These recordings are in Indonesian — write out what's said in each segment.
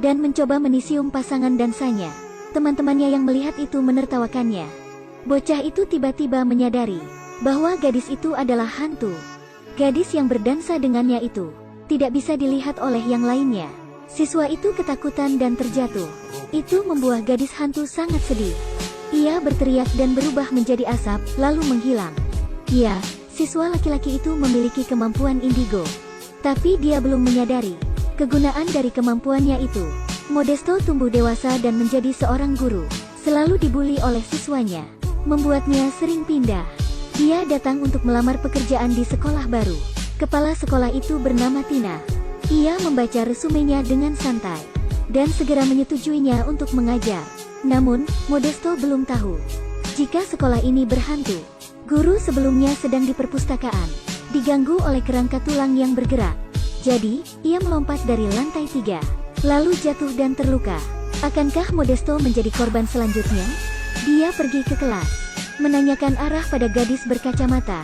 dan mencoba menisium pasangan dansanya. Teman-temannya yang melihat itu menertawakannya. Bocah itu tiba-tiba menyadari bahwa gadis itu adalah hantu. Gadis yang berdansa dengannya itu tidak bisa dilihat oleh yang lainnya. Siswa itu ketakutan dan terjatuh. Itu membuat gadis hantu sangat sedih. Ia berteriak dan berubah menjadi asap, lalu menghilang. Ya, siswa laki-laki itu memiliki kemampuan indigo. Tapi dia belum menyadari kegunaan dari kemampuannya itu. Modesto tumbuh dewasa dan menjadi seorang guru. Selalu dibully oleh siswanya, membuatnya sering pindah. Dia datang untuk melamar pekerjaan di sekolah baru. Kepala sekolah itu bernama Tina. Ia membaca resumenya dengan santai dan segera menyetujuinya untuk mengajar. Namun, Modesto belum tahu jika sekolah ini berhantu. Guru sebelumnya sedang di perpustakaan, diganggu oleh kerangka tulang yang bergerak. Jadi, ia melompat dari lantai 3, lalu jatuh dan terluka. Akankah Modesto menjadi korban selanjutnya? Dia pergi ke kelas, menanyakan arah pada gadis berkacamata.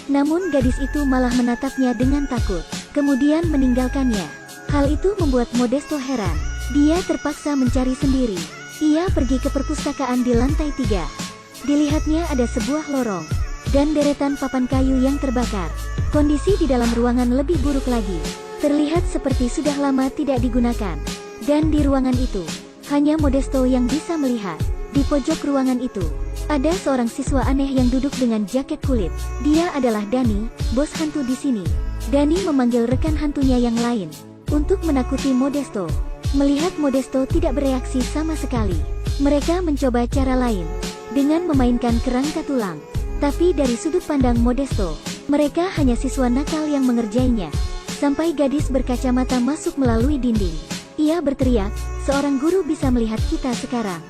Namun gadis itu malah menatapnya dengan takut, kemudian meninggalkannya. Hal itu membuat Modesto heran. Dia terpaksa mencari sendiri. Ia pergi ke perpustakaan di lantai 3. Dilihatnya ada sebuah lorong dan deretan papan kayu yang terbakar. Kondisi di dalam ruangan lebih buruk lagi. Terlihat seperti sudah lama tidak digunakan. Dan di ruangan itu, hanya Modesto yang bisa melihat. Di pojok ruangan itu, ada seorang siswa aneh yang duduk dengan jaket kulit. Dia adalah Dani, bos hantu di sini. Dani memanggil rekan hantunya yang lain untuk menakuti Modesto. Melihat Modesto tidak bereaksi sama sekali, mereka mencoba cara lain dengan memainkan kerangka tulang. Tapi dari sudut pandang Modesto, mereka hanya siswa nakal yang mengerjainya. Sampai gadis berkacamata masuk melalui dinding. Ia berteriak, "Seorang guru bisa melihat kita sekarang."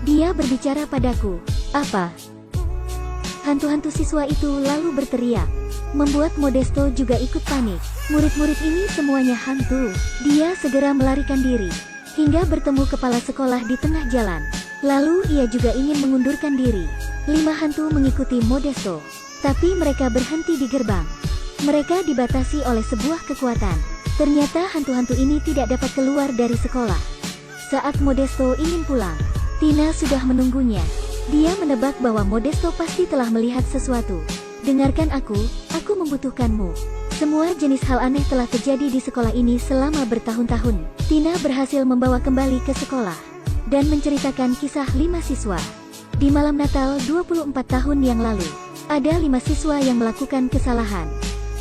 Dia berbicara padaku. Apa? Hantu-hantu siswa itu lalu berteriak, membuat Modesto juga ikut panik. Murid-murid ini semuanya hantu. Dia segera melarikan diri, hingga bertemu kepala sekolah di tengah jalan. Lalu ia juga ingin mengundurkan diri. 5 hantu mengikuti Modesto, tapi mereka berhenti di gerbang. Mereka dibatasi oleh sebuah kekuatan. Ternyata hantu-hantu ini tidak dapat keluar dari sekolah. Saat Modesto ingin pulang, Tina sudah menunggunya. Dia menebak bahwa Modesto pasti telah melihat sesuatu. "Dengarkan aku membutuhkanmu." Semua jenis hal aneh telah terjadi di sekolah ini selama bertahun-tahun. Tina berhasil membawa kembali ke sekolah dan menceritakan kisah 5 siswa. Di malam Natal 24 tahun yang lalu, ada 5 siswa yang melakukan kesalahan.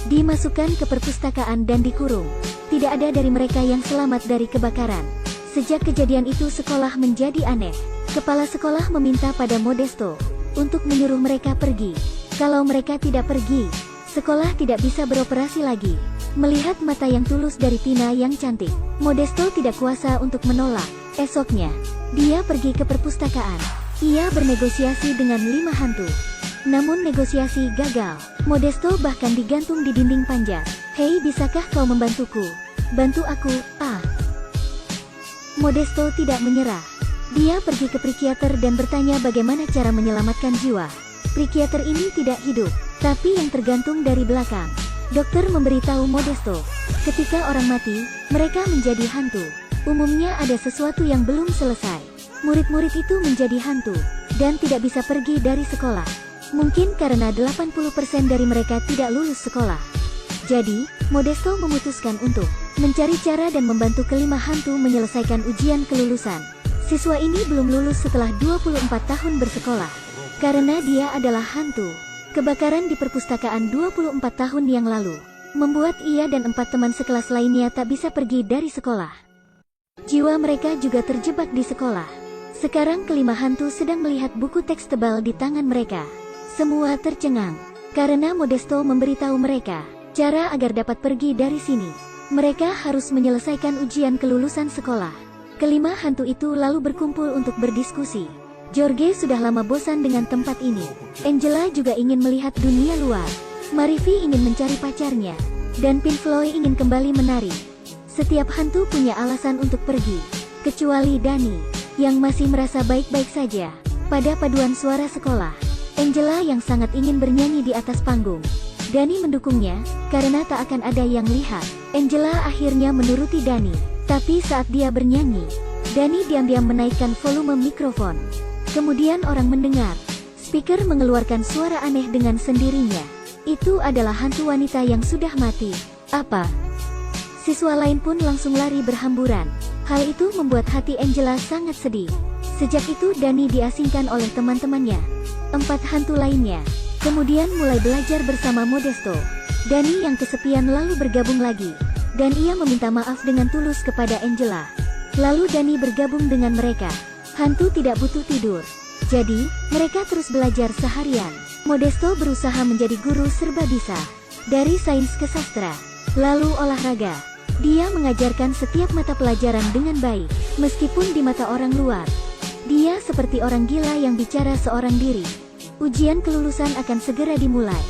Dimasukkan ke perpustakaan dan dikurung. Tidak ada dari mereka yang selamat dari kebakaran. Sejak kejadian itu sekolah menjadi aneh. Kepala sekolah meminta pada Modesto untuk menyuruh mereka pergi. Kalau mereka tidak pergi, sekolah tidak bisa beroperasi lagi. Melihat mata yang tulus dari Tina yang cantik, Modesto tidak kuasa untuk menolak. Esoknya, dia pergi ke perpustakaan. Ia bernegosiasi dengan 5 hantu. Namun negosiasi gagal. Modesto bahkan digantung di dinding panjang. "Hei, bisakah kau membantuku? Bantu aku, ah." Modesto tidak menyerah. Dia pergi ke psikiater dan bertanya bagaimana cara menyelamatkan jiwa. Psikiater ini tidak hidup, tapi yang tergantung dari belakang. Dokter memberitahu Modesto, ketika orang mati, mereka menjadi hantu. Umumnya ada sesuatu yang belum selesai. Murid-murid itu menjadi hantu, dan tidak bisa pergi dari sekolah. Mungkin karena 80% dari mereka tidak lulus sekolah. Jadi, Modesto memutuskan untuk mencari cara dan membantu kelima hantu menyelesaikan ujian kelulusan. Siswa ini belum lulus setelah 24 tahun bersekolah. Karena dia adalah hantu. Kebakaran di perpustakaan 24 tahun yang lalu membuat ia dan 4 teman sekelas lainnya tak bisa pergi dari sekolah. Jiwa mereka juga terjebak di sekolah. Sekarang kelima hantu sedang melihat buku teks tebal di tangan mereka. Semua tercengang, karena Modesto memberitahu mereka cara agar dapat pergi dari sini. Mereka harus menyelesaikan ujian kelulusan sekolah. Kelima hantu itu lalu berkumpul untuk berdiskusi. Jorge sudah lama bosan dengan tempat ini. Angela juga ingin melihat dunia luar. Marivi ingin mencari pacarnya. Dan Pink Floyd ingin kembali menari. Setiap hantu punya alasan untuk pergi, kecuali Dani, yang masih merasa baik-baik saja. Pada paduan suara sekolah, Angela yang sangat ingin bernyanyi di atas panggung. Dani mendukungnya, karena tak akan ada yang lihat. Angela akhirnya menuruti Dani. Tapi saat dia bernyanyi, Dani diam-diam menaikkan volume mikrofon. Kemudian orang mendengar, speaker mengeluarkan suara aneh dengan sendirinya. Itu adalah hantu wanita yang sudah mati. Apa? Siswa lain pun langsung lari berhamburan. Hal itu membuat hati Angela sangat sedih. Sejak itu Dani diasingkan oleh teman-temannya. 4 hantu lainnya kemudian mulai belajar bersama Modesto. Dani yang kesepian lalu bergabung lagi. Dan ia meminta maaf dengan tulus kepada Angela. Lalu Dani bergabung dengan mereka. Hantu tidak butuh tidur. Jadi, mereka terus belajar seharian. Modesto berusaha menjadi guru serba bisa. Dari sains ke sastra, lalu olahraga. Dia mengajarkan setiap mata pelajaran dengan baik. Meskipun di mata orang luar, dia seperti orang gila yang bicara seorang diri. Ujian kelulusan akan segera dimulai.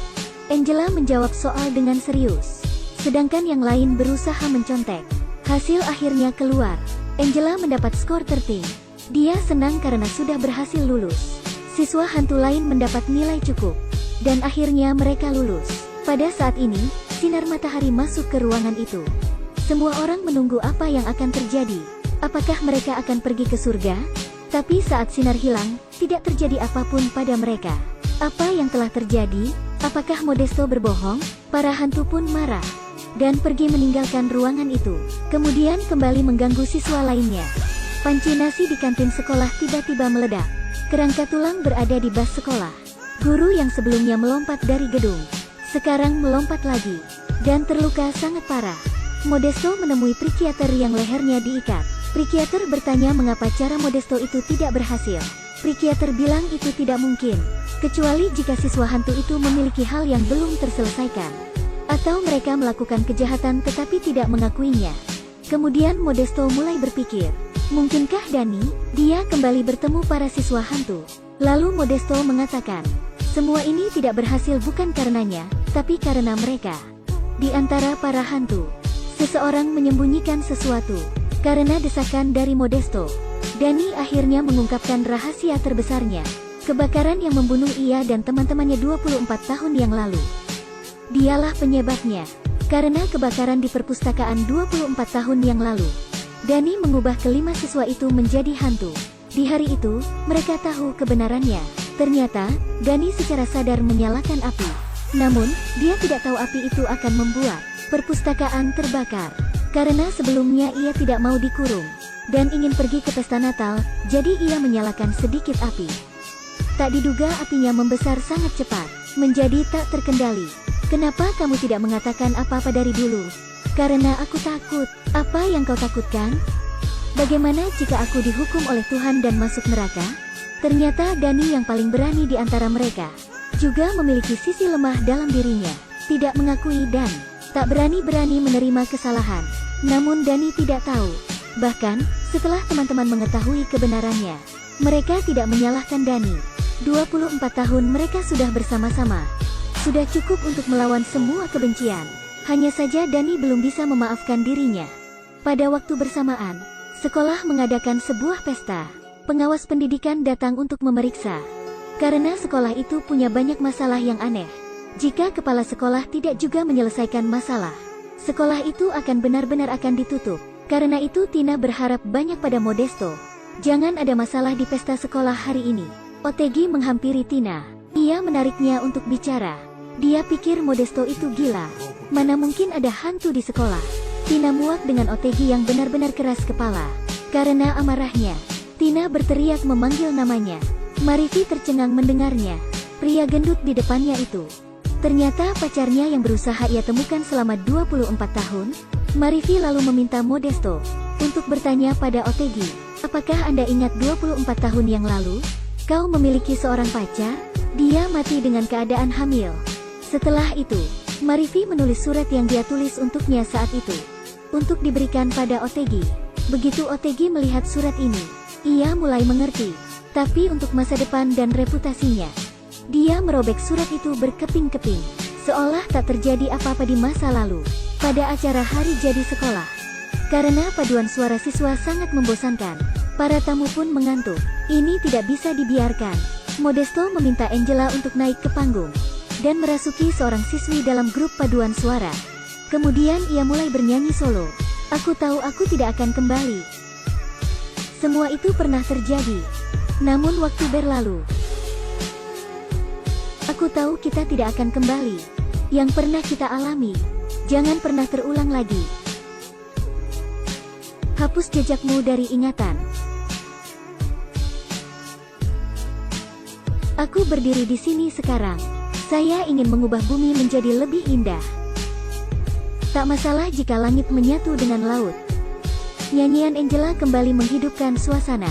Angela menjawab soal dengan serius. Sedangkan yang lain berusaha mencontek. Hasil akhirnya keluar. Angela mendapat skor tertinggi. Dia senang karena sudah berhasil lulus. Siswa hantu lain mendapat nilai cukup. Dan akhirnya mereka lulus. Pada saat ini, sinar matahari masuk ke ruangan itu. Semua orang menunggu apa yang akan terjadi. Apakah mereka akan pergi ke surga? Tapi saat sinar hilang, tidak terjadi apapun pada mereka. Apa yang telah terjadi? Apakah Modesto berbohong? Para hantu pun marah dan pergi meninggalkan ruangan itu. Kemudian kembali mengganggu siswa lainnya. Panci nasi di kantin sekolah tiba-tiba meledak. Kerangka tulang berada di bas sekolah. Guru yang sebelumnya melompat dari gedung, sekarang melompat lagi, dan terluka sangat parah. Modesto menemui psikiater yang lehernya diikat. Psikiater bertanya mengapa cara Modesto itu tidak berhasil. Psikiater bilang itu tidak mungkin, kecuali jika siswa hantu itu memiliki hal yang belum terselesaikan. Atau mereka melakukan kejahatan tetapi tidak mengakuinya. Kemudian Modesto mulai berpikir, mungkinkah Dani? Dia kembali bertemu para siswa hantu. Lalu Modesto mengatakan, semua ini tidak berhasil bukan karenanya, tapi karena mereka. Di antara para hantu, seseorang menyembunyikan sesuatu. Karena desakan dari Modesto, Dani akhirnya mengungkapkan rahasia terbesarnya. Kebakaran yang membunuh ia dan teman-temannya 24 tahun yang lalu. Dialah penyebabnya. Karena kebakaran di perpustakaan 24 tahun yang lalu, Dani mengubah kelima siswa itu menjadi hantu. Di hari itu, mereka tahu kebenarannya. Ternyata, Dani secara sadar menyalakan api. Namun, dia tidak tahu api itu akan membuat perpustakaan terbakar. Karena sebelumnya ia tidak mau dikurung dan ingin pergi ke pesta Natal, jadi ia menyalakan sedikit api. Tak diduga apinya membesar sangat cepat, menjadi tak terkendali. Kenapa kamu tidak mengatakan apa-apa dari dulu? Karena aku takut. Apa yang kau takutkan? Bagaimana jika aku dihukum oleh Tuhan dan masuk neraka? Ternyata Dani yang paling berani di antara mereka juga memiliki sisi lemah dalam dirinya. Tidak mengakui dan tak berani-berani menerima kesalahan. Namun Dani tidak tahu. Bahkan, setelah teman-teman mengetahui kebenarannya, mereka tidak menyalahkan Dani. 24 tahun mereka sudah bersama-sama. Sudah cukup untuk melawan semua kebencian. Hanya saja Dani belum bisa memaafkan dirinya. Pada waktu bersamaan, sekolah mengadakan sebuah pesta. Pengawas pendidikan datang untuk memeriksa. Karena sekolah itu punya banyak masalah yang aneh. Jika kepala sekolah tidak juga menyelesaikan masalah, sekolah itu akan benar-benar akan ditutup. Karena itu Tina berharap banyak pada Modesto. Jangan ada masalah di pesta sekolah hari ini. Otegi menghampiri Tina. Ia menariknya untuk bicara. Dia pikir Modesto itu gila. Mana mungkin ada hantu di sekolah. Tina muak dengan Otegi yang benar-benar keras kepala. Karena amarahnya, Tina berteriak memanggil namanya. Marifi tercengang mendengarnya. Pria gendut di depannya itu ternyata pacarnya yang berusaha ia temukan selama 24 tahun. Marifi lalu meminta Modesto untuk bertanya pada Otegi, apakah Anda ingat 24 tahun yang lalu? Kau memiliki seorang pacar? Dia mati dengan keadaan hamil. Setelah itu, Marifi menulis surat yang dia tulis untuknya saat itu, untuk diberikan pada Otegi. Begitu Otegi melihat surat ini, ia mulai mengerti. Tapi untuk masa depan dan reputasinya, dia merobek surat itu berkeping-keping, seolah tak terjadi apa-apa di masa lalu. Pada acara hari jadi sekolah, karena paduan suara siswa sangat membosankan, para tamu pun mengantuk. Ini tidak bisa dibiarkan. Modesto meminta Angela untuk naik ke panggung dan merasuki seorang siswi dalam grup paduan suara. Kemudian ia mulai bernyanyi solo. Aku tahu aku tidak akan kembali. Semua itu pernah terjadi. Namun waktu berlalu. Aku tahu kita tidak akan kembali. Yang pernah kita alami, jangan pernah terulang lagi. Hapus jejakmu dari ingatan. Aku berdiri di sini sekarang. Saya ingin mengubah bumi menjadi lebih indah. Tak masalah jika langit menyatu dengan laut. Nyanyian Angela kembali menghidupkan suasana.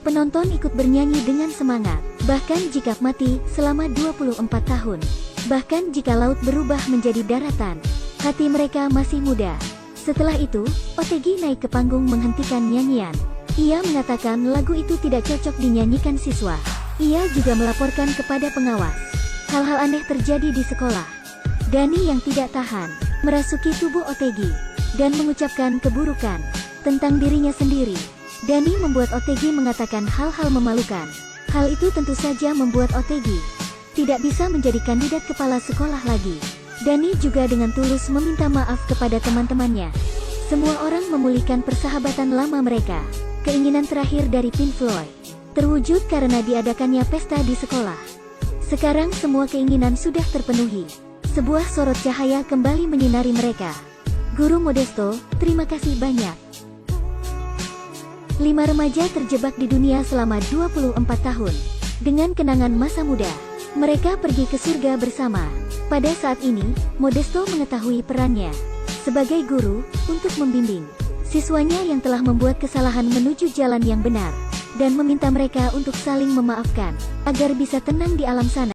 Penonton ikut bernyanyi dengan semangat. Bahkan jika mati selama 24 tahun. Bahkan jika laut berubah menjadi daratan. Hati mereka masih muda. Setelah itu, Otegi naik ke panggung menghentikan nyanyian. Ia mengatakan lagu itu tidak cocok dinyanyikan siswa. Ia juga melaporkan kepada pengawas. Hal-hal aneh terjadi di sekolah. Dani yang tidak tahan merasuki tubuh Otegi dan mengucapkan keburukan tentang dirinya sendiri. Dani membuat Otegi mengatakan hal-hal memalukan. Hal itu tentu saja membuat Otegi tidak bisa menjadi kandidat kepala sekolah lagi. Dani juga dengan tulus meminta maaf kepada teman-temannya. Semua orang memulihkan persahabatan lama mereka. Keinginan terakhir dari Pink Floyd terwujud karena diadakannya pesta di sekolah. Sekarang semua keinginan sudah terpenuhi. Sebuah sorot cahaya kembali menyinari mereka. Guru Modesto, terima kasih banyak. 5 remaja terjebak di dunia selama 24 tahun. Dengan kenangan masa muda, mereka pergi ke surga bersama. Pada saat ini, Modesto mengetahui perannya sebagai guru untuk membimbing siswanya yang telah membuat kesalahan menuju jalan yang benar, dan meminta mereka untuk saling memaafkan, agar bisa tenang di alam sana.